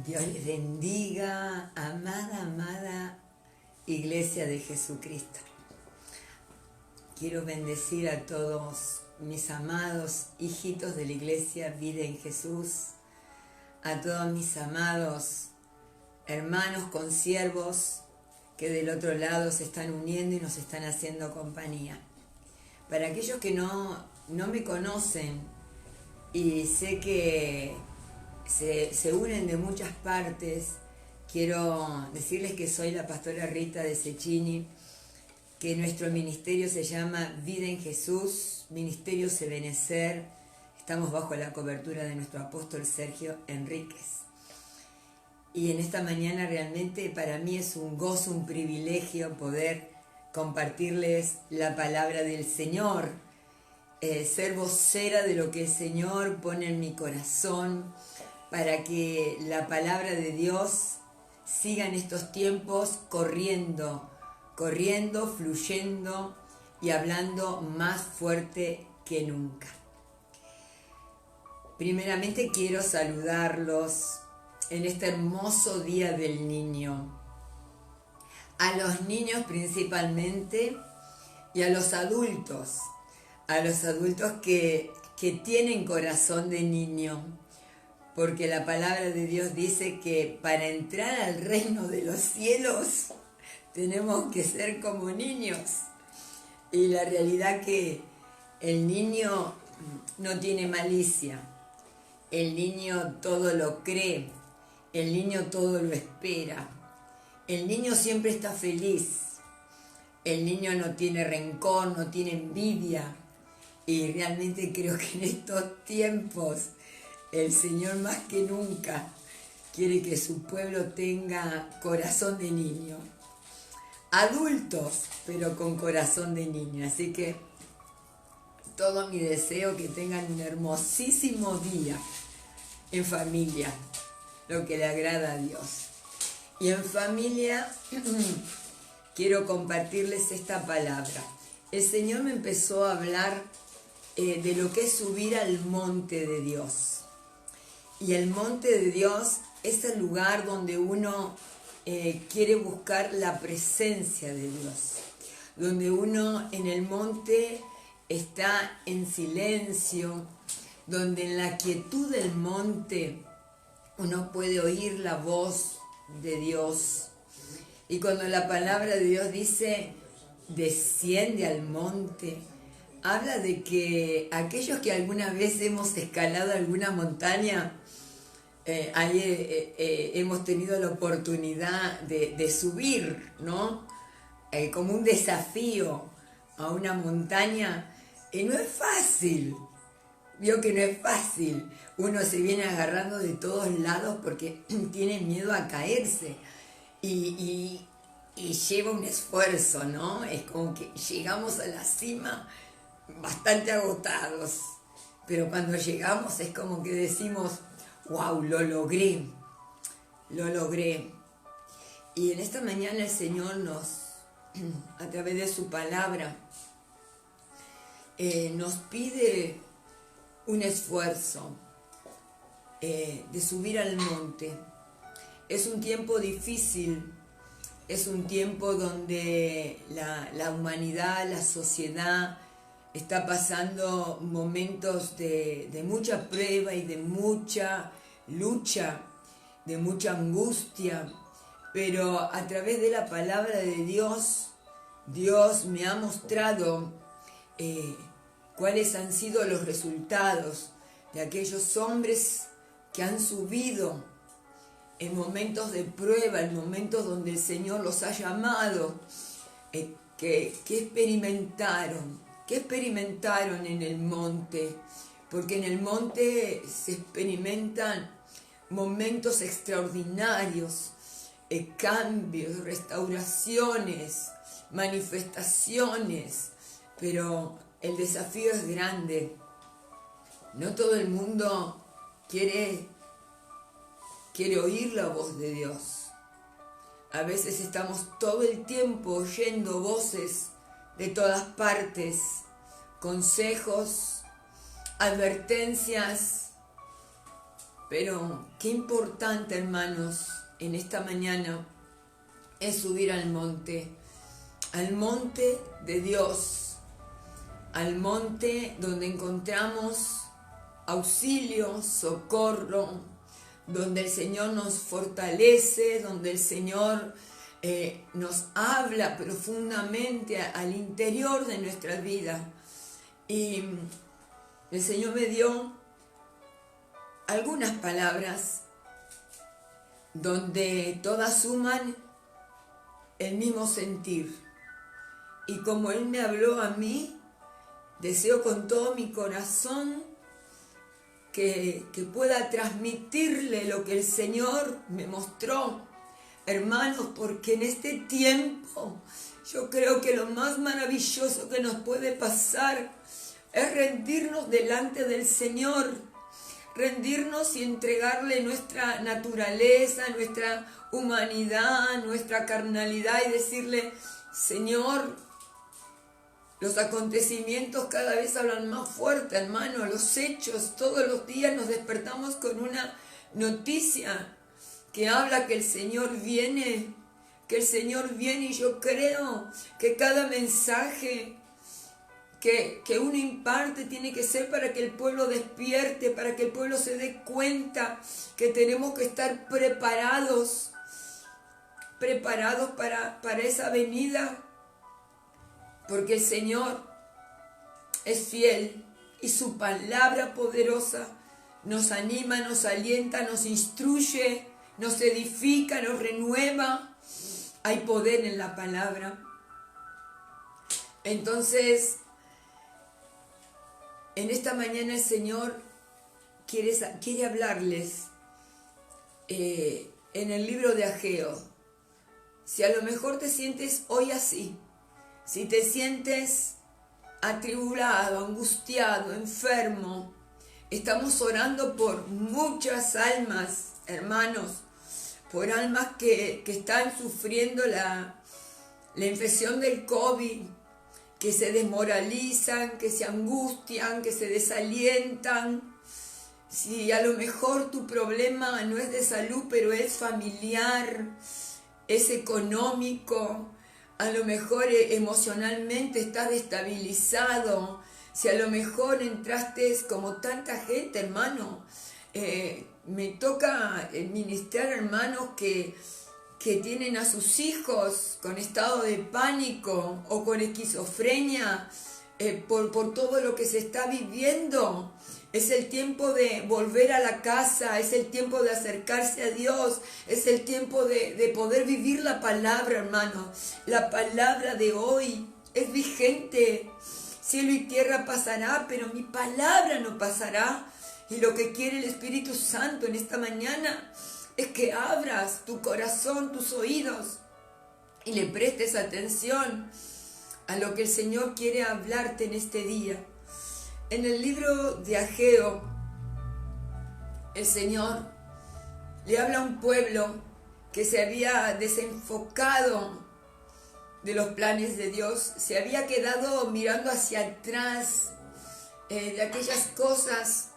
Dios les bendiga, amada, amada Iglesia de Jesucristo. Quiero bendecir a todos mis amados hijitos de la Iglesia Vida en Jesús, a todos mis amados hermanos consiervos que del otro lado se están uniendo y nos están haciendo compañía. Para aquellos que no me conocen y sé que se unen de muchas partes, quiero decirles que soy la pastora Rita de Cecchini, que nuestro ministerio se llama Vida en Jesús, Ministerio Sebenecer. Estamos bajo la cobertura de nuestro apóstol Sergio Enríquez. Y en esta mañana realmente para mí es un gozo, un privilegio poder compartirles la palabra del Señor, ser vocera de lo que el Señor pone en mi corazón, para que la palabra de Dios siga en estos tiempos corriendo, fluyendo y hablando más fuerte que nunca. Primeramente quiero saludarlos en este hermoso Día del Niño, a los niños principalmente y a los adultos que tienen corazón de niño. Porque la palabra de Dios dice que para entrar al reino de los cielos tenemos que ser como niños. Y la realidad que el niño no tiene malicia, el niño todo lo cree, el niño todo lo espera, el niño siempre está feliz, el niño no tiene rencor, no tiene envidia. Y realmente creo que en estos tiempos el Señor más que nunca quiere que su pueblo tenga corazón de niño. Adultos, pero con corazón de niño. Así que todo mi deseo que tengan un hermosísimo día en familia, lo que le agrada a Dios. Y en familia quiero compartirles esta palabra. El Señor me empezó a hablar de lo que es subir al monte de Dios. Y el monte de Dios es el lugar donde uno quiere buscar la presencia de Dios. Donde uno en el monte está en silencio, donde en la quietud del monte uno puede oír la voz de Dios. Y cuando la palabra de Dios dice, desciende al monte, habla de que aquellos que alguna vez hemos escalado alguna montaña, hemos tenido la oportunidad de subir, ¿no? Como un desafío a una montaña. No es fácil, vio que no es fácil. Uno se viene agarrando de todos lados porque tiene miedo a caerse y lleva un esfuerzo, ¿no? Es como que llegamos a la cima bastante agotados, pero cuando llegamos es como que decimos, wow, lo logré. Y en esta mañana el Señor a través de su palabra, nos pide un esfuerzo de subir al monte. Es un tiempo difícil, es un tiempo donde la humanidad, la sociedad, está pasando momentos de mucha prueba y de mucha lucha, de mucha angustia, pero a través de la palabra de Dios, Dios me ha mostrado cuáles han sido los resultados de aquellos hombres que han subido en momentos de prueba, en momentos donde el Señor los ha llamado, que experimentaron. ¿Qué experimentaron en el monte? Porque en el monte se experimentan momentos extraordinarios, cambios, restauraciones, manifestaciones, pero el desafío es grande. No todo el mundo quiere oír la voz de Dios. A veces estamos todo el tiempo oyendo voces de todas partes, consejos, advertencias, Pero qué importante, hermanos, en esta mañana es subir al monte de Dios, al monte donde encontramos auxilio, socorro, donde el Señor nos fortalece, donde el Señor nos habla profundamente al interior de nuestra vida. Y el Señor me dio algunas palabras donde todas suman el mismo sentir. Y como Él me habló a mí, deseo con todo mi corazón que pueda transmitirle lo que el Señor me mostró, hermanos, porque en este tiempo yo creo que lo más maravilloso que nos puede pasar es rendirnos delante del Señor, rendirnos y entregarle nuestra naturaleza, nuestra humanidad, nuestra carnalidad y decirle: Señor, los acontecimientos cada vez hablan más fuerte, hermano, los hechos, todos los días nos despertamos con una noticia que habla que el Señor viene, y yo creo que cada mensaje que uno imparte tiene que ser para que el pueblo despierte, para que el pueblo se dé cuenta que tenemos que estar preparados para esa venida, porque el Señor es fiel y su palabra poderosa nos anima, nos alienta, nos instruye, nos edifica, nos renueva. Hay poder en la palabra. Entonces, en esta mañana el Señor quiere hablarles en el libro de Ageo. Si a lo mejor te sientes hoy así, si te sientes atribulado, angustiado, enfermo, estamos orando por muchas almas, hermanos, por almas que están sufriendo la infección del COVID, que se desmoralizan, que se angustian, que se desalientan. Si a lo mejor tu problema no es de salud, pero es familiar, es económico, a lo mejor emocionalmente estás destabilizado, si a lo mejor entraste como tanta gente, hermano, me toca ministrar hermanos que tienen a sus hijos con estado de pánico o con esquizofrenia por todo lo que se está viviendo. Es el tiempo de volver a la casa, es el tiempo de acercarse a Dios, es el tiempo de poder vivir la palabra, hermano. La palabra de hoy es vigente. Cielo y tierra pasará, pero mi palabra no pasará. Y lo que quiere el Espíritu Santo en esta mañana es que abras tu corazón, tus oídos y le prestes atención a lo que el Señor quiere hablarte en este día. En el libro de Ageo, el Señor le habla a un pueblo que se había desenfocado de los planes de Dios, se había quedado mirando hacia atrás de aquellas cosas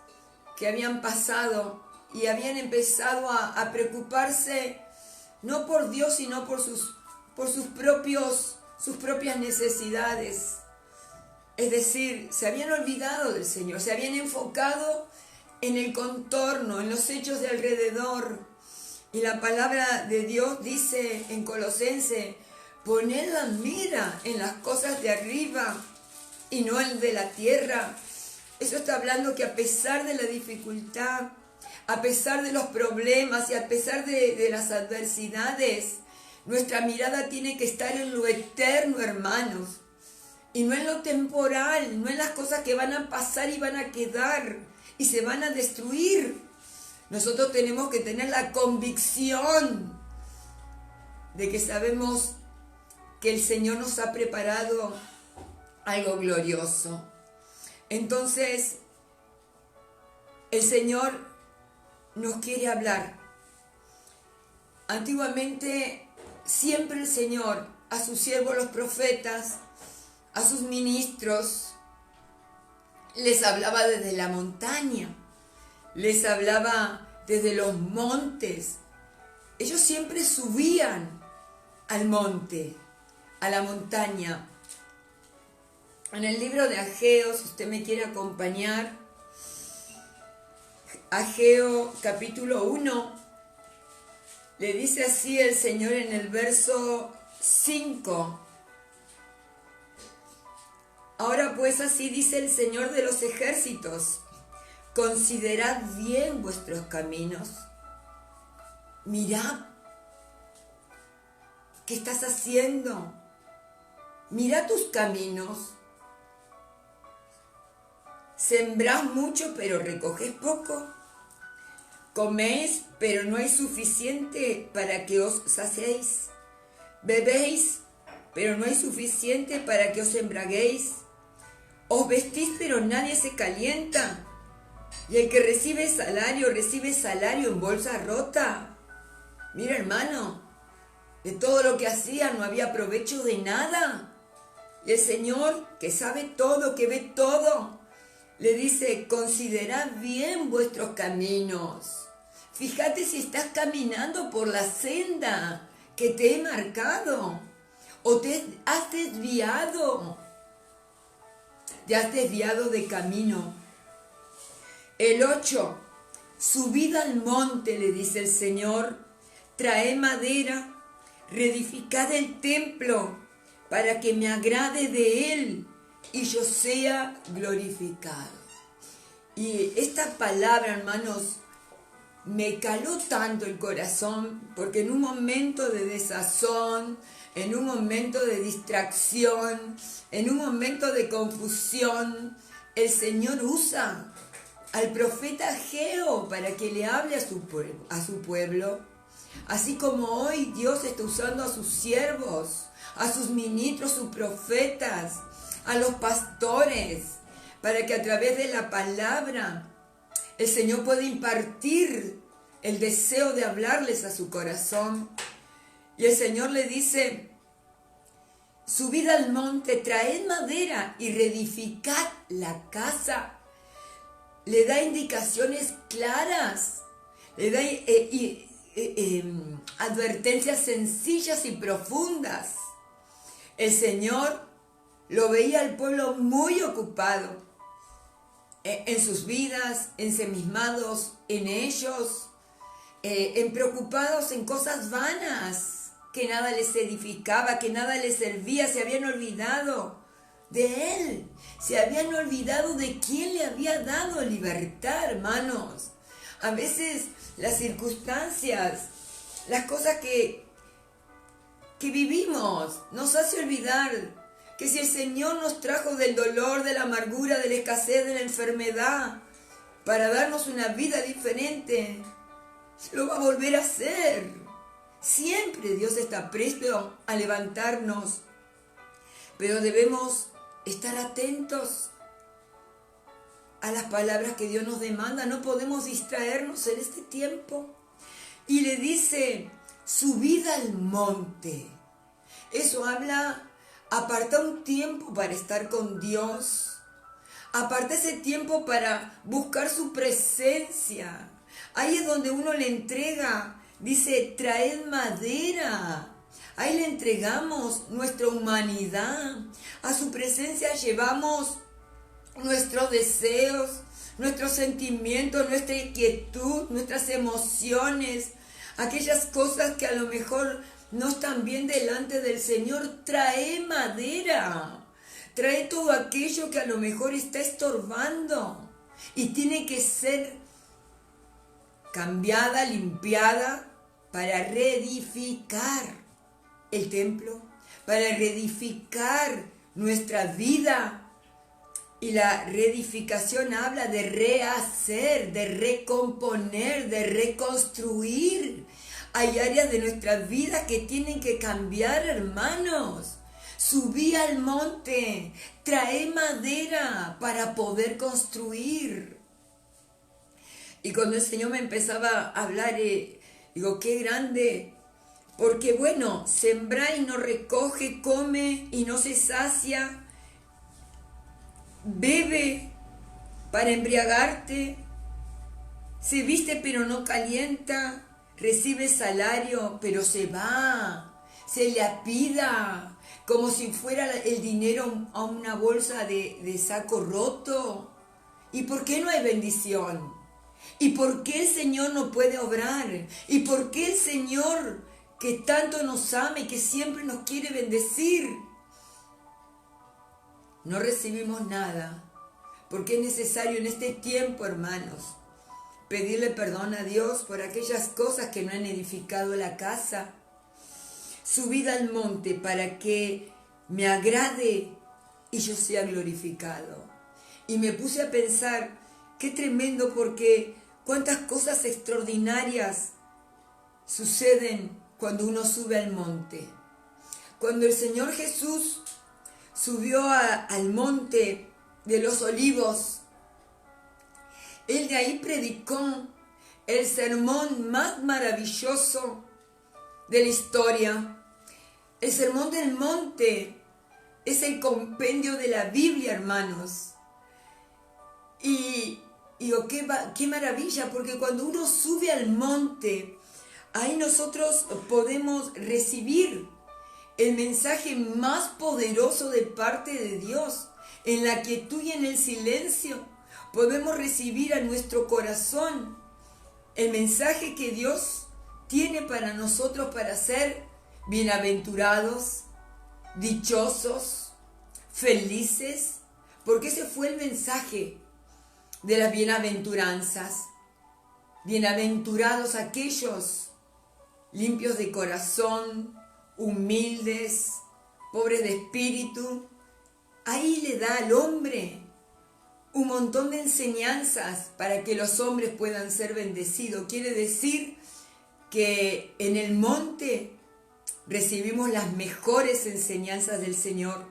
que habían pasado y habían empezado a preocuparse no por Dios, sino por sus propias necesidades. Es decir, se habían olvidado del Señor, se habían enfocado en el contorno, en los hechos de alrededor. Y la palabra de Dios dice en Colosenses: poned la mira en las cosas de arriba y no en de la tierra. Eso está hablando que a pesar de la dificultad, a pesar de los problemas y a pesar de las adversidades, nuestra mirada tiene que estar en lo eterno, hermanos. Y no en lo temporal, no en las cosas que van a pasar y van a quedar y se van a destruir. Nosotros tenemos que tener la convicción de que sabemos que el Señor nos ha preparado algo glorioso. Entonces, el Señor nos quiere hablar. Antiguamente, siempre el Señor, a sus siervos los profetas, a sus ministros, les hablaba desde la montaña, les hablaba desde los montes. Ellos siempre subían al monte, a la montaña. En el libro de Ageo, si usted me quiere acompañar, Ageo capítulo 1, le dice así el Señor en el verso 5. Ahora pues así dice el Señor de los ejércitos: considerad bien vuestros caminos. Mirad qué estás haciendo. Mira tus caminos. Sembrás mucho, pero recogés poco. Coméis, pero no hay suficiente para que os saciéis. Bebéis, pero no hay suficiente para que os embraguéis. Os vestís, pero nadie se calienta. Y el que recibe salario en bolsa rota. Mira, hermano, de todo lo que hacía no había provecho de nada. Y el Señor, que sabe todo, que ve todo, le dice: considerad bien vuestros caminos. Fíjate si estás caminando por la senda que te he marcado, o te has desviado. Te has desviado de camino. El 8. Subid al monte, le dice el Señor, traed madera, reedificad el templo, para que me agrade de él y yo sea glorificado. Y esta palabra, hermanos, me caló tanto el corazón, porque en un momento de desazón, en un momento de distracción, en un momento de confusión, el Señor usa al profeta Ageo para que le hable a su pueblo, así como hoy Dios está usando a sus siervos, a sus ministros, sus profetas, a los pastores, para que a través de la palabra el Señor pueda impartir el deseo de hablarles a su corazón. Y el Señor le dice: subid al monte, traed madera y reedificad la casa. Le da indicaciones claras, le da advertencias sencillas y profundas. El Señor lo veía al pueblo muy ocupado en sus vidas, ensimismados en ellos, preocupados en cosas vanas, que nada les edificaba, que nada les servía. Se habían olvidado de Él, se habían olvidado de quién le había dado libertad, hermanos. A veces las circunstancias, las cosas que vivimos, nos hace olvidar que si el Señor nos trajo del dolor, de la amargura, de la escasez, de la enfermedad, para darnos una vida diferente, lo va a volver a hacer. Siempre Dios está presto a levantarnos, pero debemos estar atentos a las palabras que Dios nos demanda. No podemos distraernos en este tiempo. Y le dice: subid al monte. Eso habla, aparta un tiempo para estar con Dios. Aparta ese tiempo para buscar su presencia. Ahí es donde uno le entrega, dice: traed madera. Ahí le entregamos nuestra humanidad. A su presencia llevamos nuestros deseos, nuestros sentimientos, nuestra inquietud, nuestras emociones, aquellas cosas que a lo mejor no están bien delante del Señor. Trae madera, trae todo aquello que a lo mejor está estorbando y tiene que ser cambiada, limpiada, para reedificar el templo, para reedificar nuestra vida. Y la reedificación habla de rehacer, de recomponer, de reconstruir. Hay áreas de nuestra vida que tienen que cambiar, hermanos. Subí al monte, trae madera para poder construir. Y cuando el Señor me empezaba a hablar, digo, qué grande. Porque bueno, sembra y no recoge, come y no se sacia, bebe para embriagarte, Se viste pero no calienta, recibe salario pero se va, se le apida, como si fuera el dinero a una bolsa de saco roto. ¿Y por qué no hay bendición? ¿Y por qué el Señor no puede obrar? ¿Y por qué el Señor, que tanto nos ama y que siempre nos quiere bendecir, no recibimos nada? Porque es necesario en este tiempo, hermanos, pedirle perdón a Dios por aquellas cosas que no han edificado la casa. Subid al monte para que me agrade y yo sea glorificado. Y me puse a pensar, qué tremendo, porque cuántas cosas extraordinarias suceden cuando uno sube al monte. Cuando el Señor Jesús subió al monte de los Olivos, Él de ahí predicó el sermón más maravilloso de la historia. El sermón del monte es el compendio de la Biblia, hermanos. Y digo, qué maravilla, porque cuando uno sube al monte, ahí nosotros podemos recibir el mensaje más poderoso de parte de Dios. En la quietud y en el silencio podemos recibir a nuestro corazón el mensaje que Dios tiene para nosotros, para ser bienaventurados, dichosos, felices, porque ese fue el mensaje de las bienaventuranzas. Bienaventurados aquellos limpios de corazón, humildes, pobres de espíritu. Ahí le da al hombre un montón de enseñanzas para que los hombres puedan ser bendecidos. Quiere decir que en el monte recibimos las mejores enseñanzas del Señor.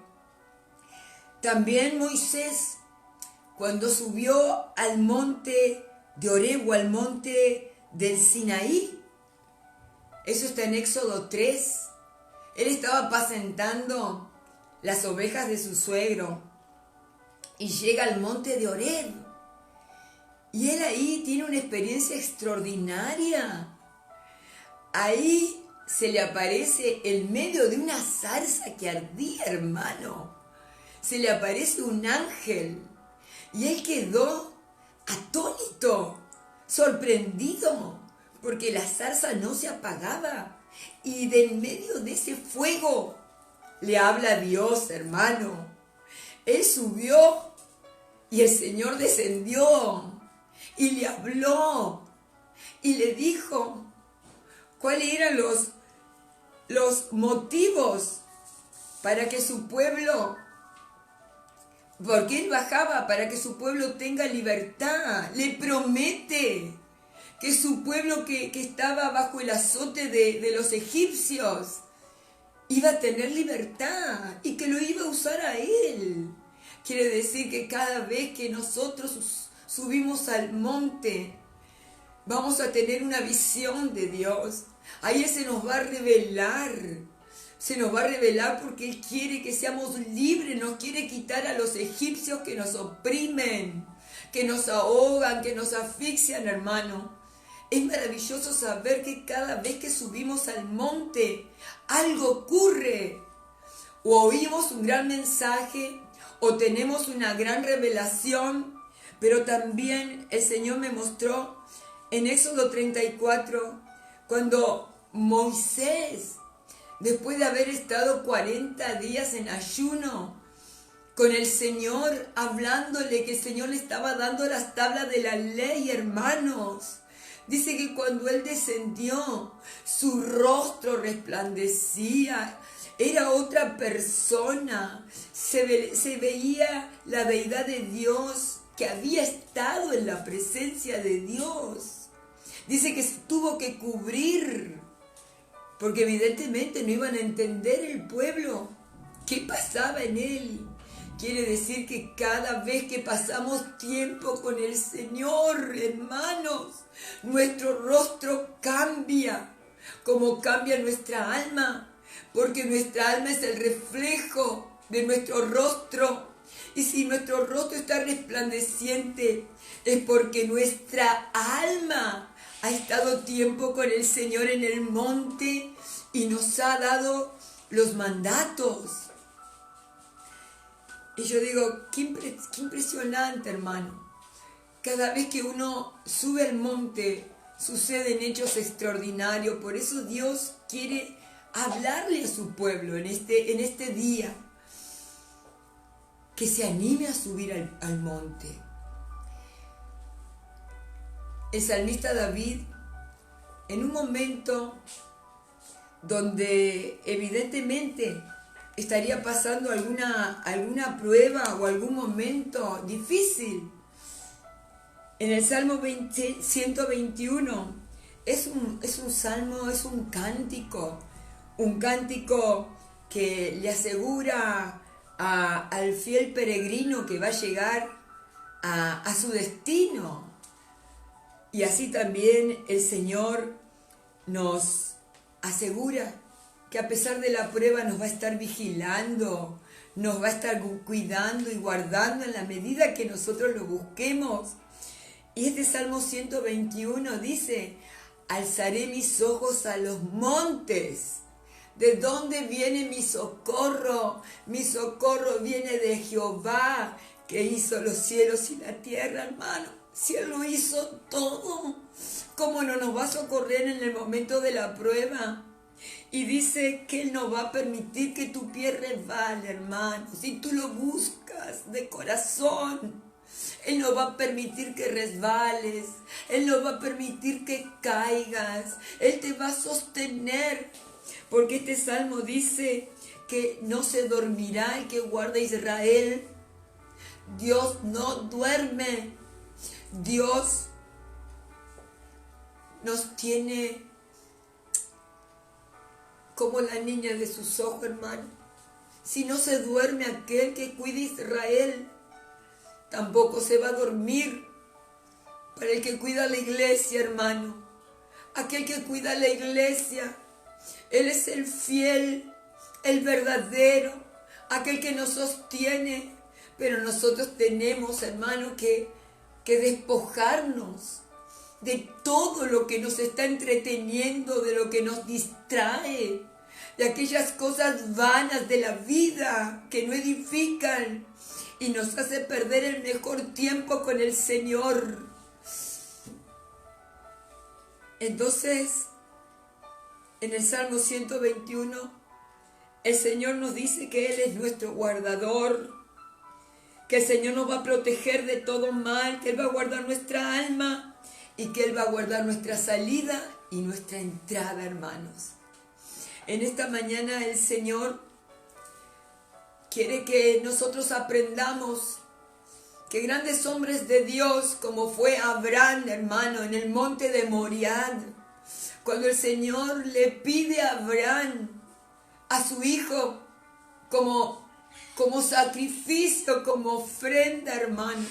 También Moisés, cuando subió al monte de Horeb o al monte del Sinaí, eso está en Éxodo 3, él estaba apacentando las ovejas de su suegro y llega al monte de Horeb. Y él ahí tiene una experiencia extraordinaria. Ahí se le aparece en medio de una zarza que ardía, hermano. Se le aparece un ángel. Y él quedó atónito, sorprendido, porque la zarza no se apagaba. Y de en medio de ese fuego le habla a Dios, hermano. Él subió y el Señor descendió y le habló y le dijo cuáles eran los motivos para que su pueblo, porque él bajaba para que su pueblo tenga libertad. Le promete que su pueblo que estaba bajo el azote de los egipcios iba a tener libertad y que lo iba a usar a él. Quiere decir que cada vez que nosotros subimos al monte, vamos a tener una visión de Dios. Ahí Él se nos va a revelar. Se nos va a revelar porque Él quiere que seamos libres. Nos quiere quitar a los egipcios que nos oprimen, que nos ahogan, que nos asfixian, hermano. Es maravilloso saber que cada vez que subimos al monte, algo ocurre. O oímos un gran mensaje, o tenemos una gran revelación. Pero también el Señor me mostró en Éxodo 34, cuando Moisés, después de haber estado 40 días en ayuno, con el Señor, hablándole que el Señor le estaba dando las tablas de la ley, hermanos. Dice que cuando Él descendió, su rostro resplandecía, era otra persona, se veía la deidad de Dios, que había estado en la presencia de Dios. Dice que tuvo que cubrir, porque evidentemente no iban a entender el pueblo qué pasaba en él. Quiere decir que cada vez que pasamos tiempo con el Señor, hermanos, nuestro rostro cambia, como cambia nuestra alma, porque nuestra alma es el reflejo de nuestro rostro. Y si nuestro rostro está resplandeciente, es porque nuestra alma ha estado tiempo con el Señor en el monte y nos ha dado los mandatos. Y yo digo, qué impresionante, hermano. Cada vez que uno sube al monte, suceden hechos extraordinarios. Por eso Dios quiere hablarle a su pueblo en este día. Que se anime a subir al monte. El salmista David, en un momento donde evidentemente estaría pasando alguna prueba o algún momento difícil, en el Salmo 121 es un salmo, es un cántico que le asegura al fiel peregrino que va a llegar a su destino. Y así también el Señor nos asegura que a pesar de la prueba nos va a estar vigilando, nos va a estar cuidando y guardando en la medida que nosotros lo busquemos. Y este Salmo 121 dice, alzaré mis ojos a los montes. ¿De dónde viene mi socorro? Mi socorro viene de Jehová, que hizo los cielos y la tierra, hermano. Si Él lo hizo todo, ¿cómo no nos va a socorrer en el momento de la prueba? Y dice que Él no va a permitir que tu pie resbale, hermano. Si tú lo buscas de corazón, Él no va a permitir que resbales. Él no va a permitir que caigas. Él te va a sostener. Porque este salmo dice que no se dormirá el que guarda a Israel. Dios no duerme. Dios nos tiene como la niña de sus ojos, hermano. Si no se duerme aquel que cuida a Israel, tampoco se va a dormir para el que cuida la iglesia, hermano. Aquel que cuida la iglesia, Él es el fiel, el verdadero, aquel que nos sostiene. Pero nosotros tenemos, hermano, que despojarnos de todo lo que nos está entreteniendo, de lo que nos distrae, de aquellas cosas vanas de la vida que no edifican y nos hace perder el mejor tiempo con el Señor. Entonces, en el Salmo 121, el Señor nos dice que Él es nuestro guardador, que el Señor nos va a proteger de todo mal, que Él va a guardar nuestra alma y que Él va a guardar nuestra salida y nuestra entrada, hermanos. En esta mañana el Señor quiere que nosotros aprendamos que grandes hombres de Dios, como fue Abraham, hermano, en el monte de Moriah, cuando el Señor le pide a Abraham, a su hijo, como sacrificio, como ofrenda, hermano.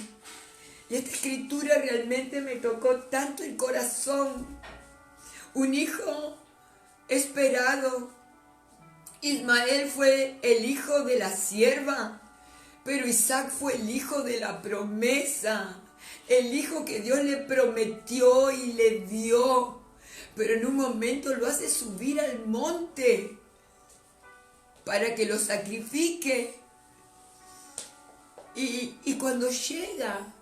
Y esta escritura realmente me tocó tanto el corazón. Un hijo esperado. Ismael fue el hijo de la sierva, pero Isaac fue el hijo de la promesa. El hijo que Dios le prometió y le dio. Pero en un momento lo hace subir al monte para que lo sacrifique. Y cuando llega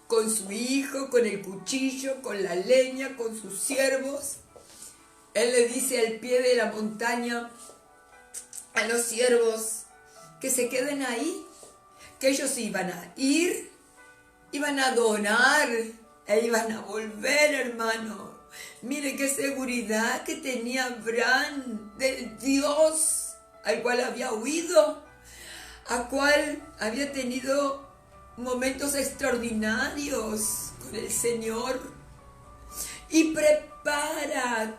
con su hijo, con el cuchillo, con la leña, con sus siervos, Él le dice al pie de la montaña a los siervos que se queden ahí, que ellos iban a ir, iban a donar e iban a volver, hermano. Mire qué seguridad que tenía Abraham del Dios al cual había huido, a cual había tenido momentos extraordinarios con el Señor, y prepara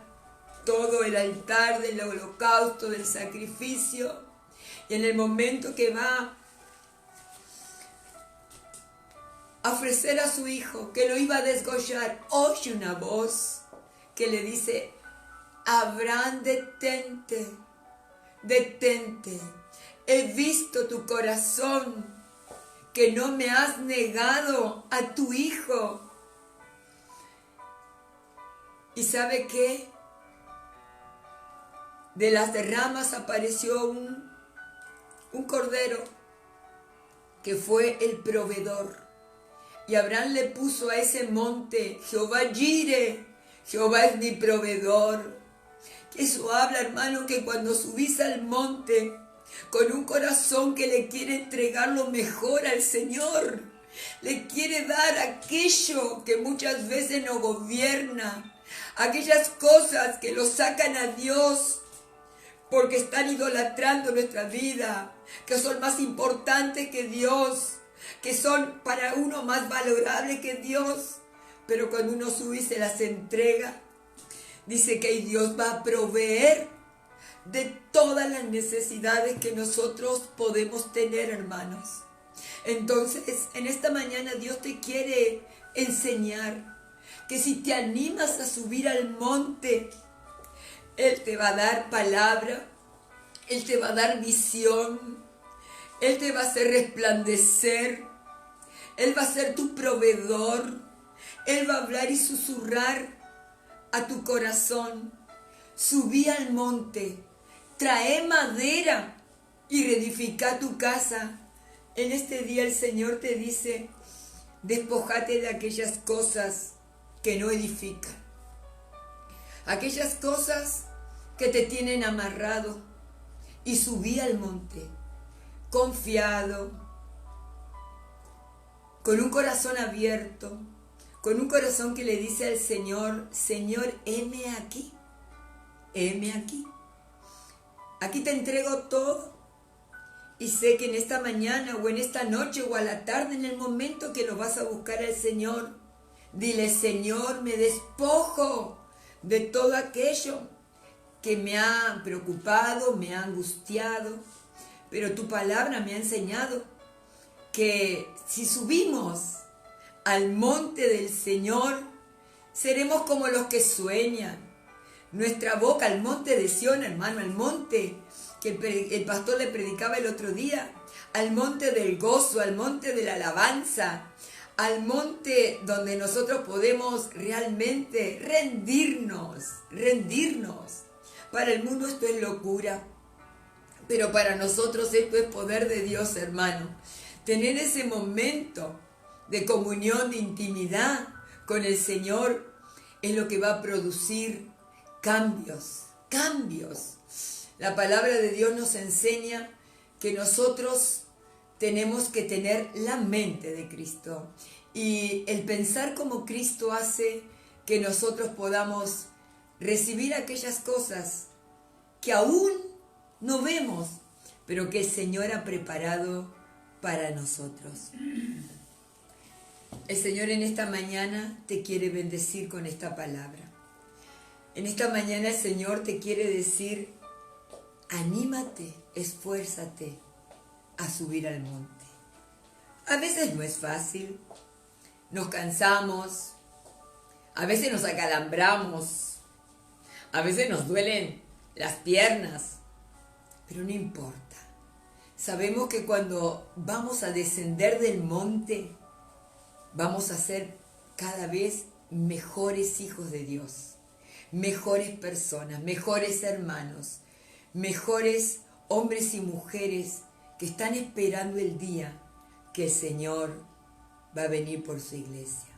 todo el altar del holocausto, del sacrificio, y en el momento que va a ofrecer a su hijo, que lo iba a desgollar, oye una voz que le dice: Abraham, detente, detente. He visto tu corazón, que no me has negado a tu Hijo. ¿Y sabe qué? De las ramas apareció un cordero que fue el proveedor. Y Abraham le puso a ese monte, Jehová Jireh, Jehová es mi proveedor. Eso habla, hermano, que cuando subís al monte con un corazón que le quiere entregar lo mejor al Señor, le quiere dar aquello que muchas veces nos gobierna, aquellas cosas que lo sacan a Dios porque están idolatrando nuestra vida, que son más importantes que Dios, que son para uno más valorables que Dios. Pero cuando uno sube y se las entrega, dice que Dios va a proveer de todas las necesidades que nosotros podemos tener, hermanos. Entonces, en esta mañana Dios te quiere enseñar que si te animas a subir al monte, Él te va a dar palabra, Él te va a dar visión, Él te va a hacer resplandecer, Él va a ser tu proveedor, Él va a hablar y susurrar a tu corazón. Subí al monte, trae madera y reedifica tu casa. En este día el Señor te dice, despójate de aquellas cosas que no edifican, aquellas cosas que te tienen amarrado, y subí al monte, confiado, con un corazón abierto, con un corazón que le dice al Señor, Señor, heme aquí, heme aquí. Aquí te entrego todo. Y sé que en esta mañana o en esta noche o a la tarde, en el momento que lo vas a buscar al Señor, dile, Señor, me despojo de todo aquello que me ha preocupado, me ha angustiado. Pero tu palabra me ha enseñado que si subimos al monte del Señor, seremos como los que sueñan. Nuestra boca, al monte de Sión, hermano, al monte que el pastor le predicaba el otro día, al monte del gozo, al monte de la alabanza, al monte donde nosotros podemos realmente rendirnos. Para el mundo esto es locura, pero para nosotros esto es poder de Dios, hermano. Tener ese momento de comunión, de intimidad con el Señor es lo que va a producir cambios. La palabra de Dios nos enseña que nosotros tenemos que tener la mente de Cristo. Y el pensar como Cristo hace que nosotros podamos recibir aquellas cosas que aún no vemos, pero que el Señor ha preparado para nosotros. El Señor en esta mañana te quiere bendecir con esta palabra. En esta mañana el Señor te quiere decir, anímate, esfuérzate a subir al monte. A veces no es fácil, nos cansamos, a veces nos acalambramos, a veces nos duelen las piernas, pero no importa. Sabemos que cuando vamos a descender del monte, vamos a ser cada vez mejores hijos de Dios, mejores personas, mejores hermanos, mejores hombres y mujeres que están esperando el día que el Señor va a venir por su iglesia.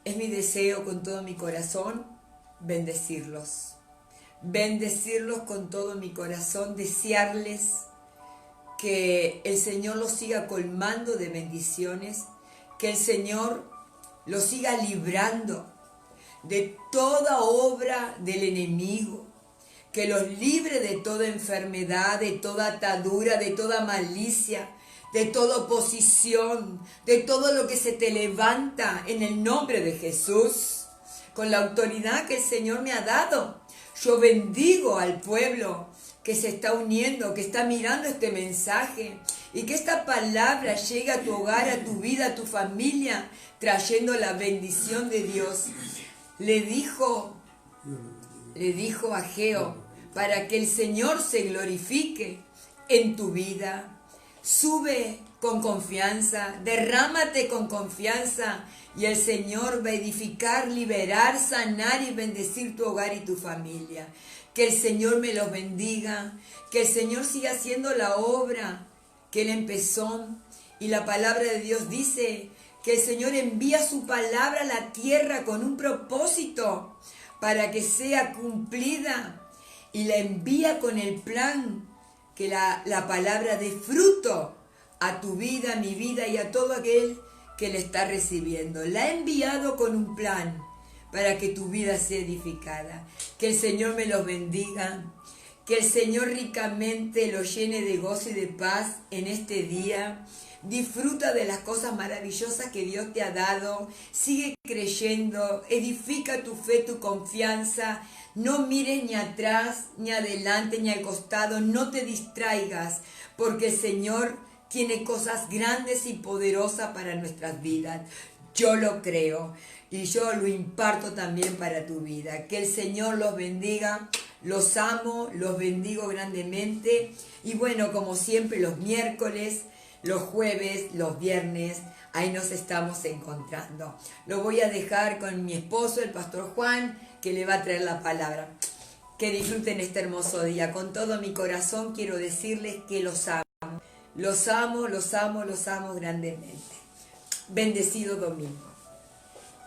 Es mi deseo con todo mi corazón bendecirlos con todo mi corazón, desearles que el Señor los siga colmando de bendiciones, que el Señor los siga librando de toda obra del enemigo, que los libre de toda enfermedad, de toda atadura, de toda malicia, de toda oposición, de todo lo que se te levanta en el nombre de Jesús, con la autoridad que el Señor me ha dado. Yo bendigo al pueblo que se está uniendo, que está mirando este mensaje, y que esta palabra llegue a tu hogar, a tu vida, a tu familia, trayendo la bendición de Dios. Le dijo a Ageo, para que el Señor se glorifique en tu vida, sube con confianza, derrámate con confianza y el Señor va a edificar, liberar, sanar y bendecir tu hogar y tu familia. Que el Señor me los bendiga, que el Señor siga haciendo la obra que Él empezó. Y la palabra de Dios dice que el Señor envía su palabra a la tierra con un propósito para que sea cumplida. Y la envía con el plan que la palabra dé fruto a tu vida, a mi vida y a todo aquel que le está recibiendo. La ha enviado con un plan para que tu vida sea edificada. Que el Señor me los bendiga. Que el Señor ricamente los llene de gozo y de paz en este día. Disfruta de las cosas maravillosas que Dios te ha dado. Sigue creyendo. Edifica tu fe, tu confianza. No mires ni atrás, ni adelante, ni al costado. No te distraigas, porque el Señor tiene cosas grandes y poderosas para nuestras vidas. Yo lo creo y yo lo imparto también para tu vida. Que el Señor los bendiga. Los amo, los bendigo grandemente. Y bueno, como siempre, los miércoles, los jueves, los viernes, ahí nos estamos encontrando. Lo voy a dejar con mi esposo, el pastor Juan, que le va a traer la palabra. Que disfruten este hermoso día. Con todo mi corazón quiero decirles que los amo. Los amo, los amo, los amo grandemente. Bendecido domingo.